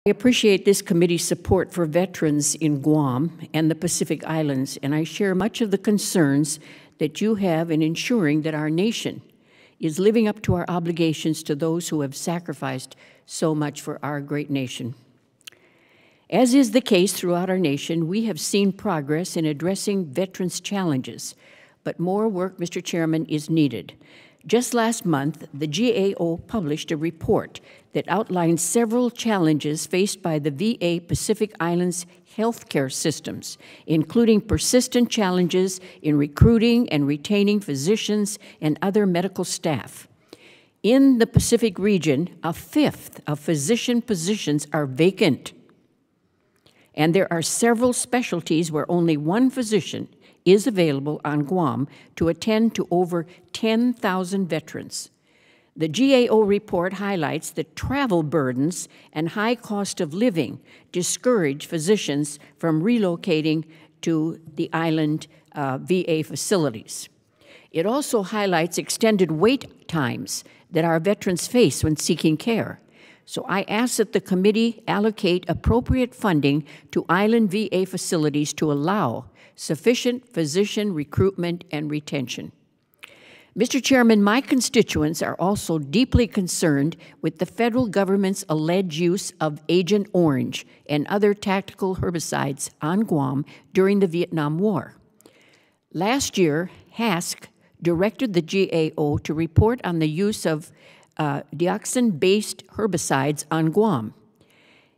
I appreciate this committee's support for veterans in Guam and the Pacific Islands, and I share much of the concerns that you have in ensuring that our nation is living up to our obligations to those who have sacrificed so much for our great nation. As is the case throughout our nation, we have seen progress in addressing veterans' challenges, but more work, Mr. Chairman, is needed. Just last month, the GAO published a report that outlines several challenges faced by the VA Pacific Islands healthcare systems, including persistent challenges in recruiting and retaining physicians and other medical staff. In the Pacific region, a fifth of physician positions are vacant, and there are several specialties where only one physician is available on Guam to attend to over 10,000 veterans. The GAO report highlights that travel burdens and high cost of living discourage physicians from relocating to the island VA facilities. It also highlights extended wait times that our veterans face when seeking care. So I ask that the committee allocate appropriate funding to island VA facilities to allow sufficient physician recruitment and retention. Mr. Chairman, my constituents are also deeply concerned with the federal government's alleged use of Agent Orange and other tactical herbicides on Guam during the Vietnam War. Last year, HASC directed the GAO to report on the use of dioxin-based herbicides on Guam.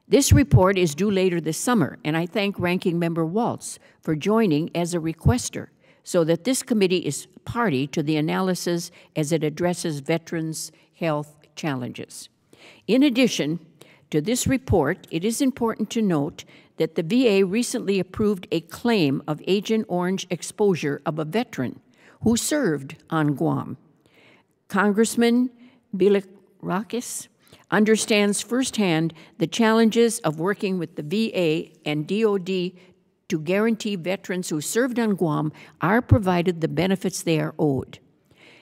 This report is due later this summer, and I thank Ranking Member Waltz for joining as a requester so that this committee is party to the analysis as it addresses veterans' health challenges. In addition to this report, it is important to note that the VA recently approved a claim of Agent Orange exposure of a veteran who served on Guam. Congressman Bordallo understands firsthand the challenges of working with the VA and DoD to guarantee veterans who served on Guam are provided the benefits they are owed.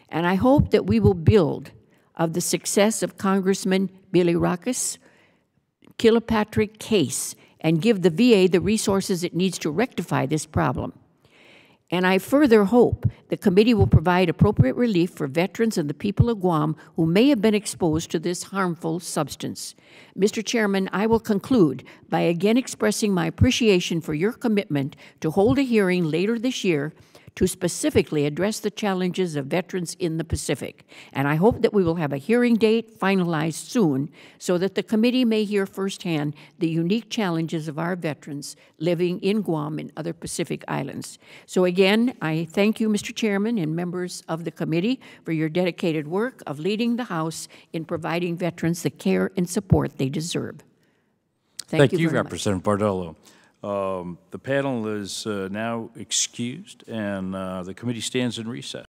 And I hope that we will build of the success of Congressman Bordallo's Kilpatrick case and give the VA the resources it needs to rectify this problem. And I further hope the committee will provide appropriate relief for veterans and the people of Guam who may have been exposed to this harmful substance. Mr. Chairman, I will conclude by again expressing my appreciation for your commitment to hold a hearing later this year to specifically address the challenges of veterans in the Pacific. And I hope that we will have a hearing date finalized soon so that the committee may hear firsthand the unique challenges of our veterans living in Guam and other Pacific islands. So again, I thank you, Mr. Chairman, and members of the committee for your dedicated work of leading the House in providing veterans the care and support they deserve. Thank you, Representative Bordallo. The panel is now excused, and the committee stands in recess.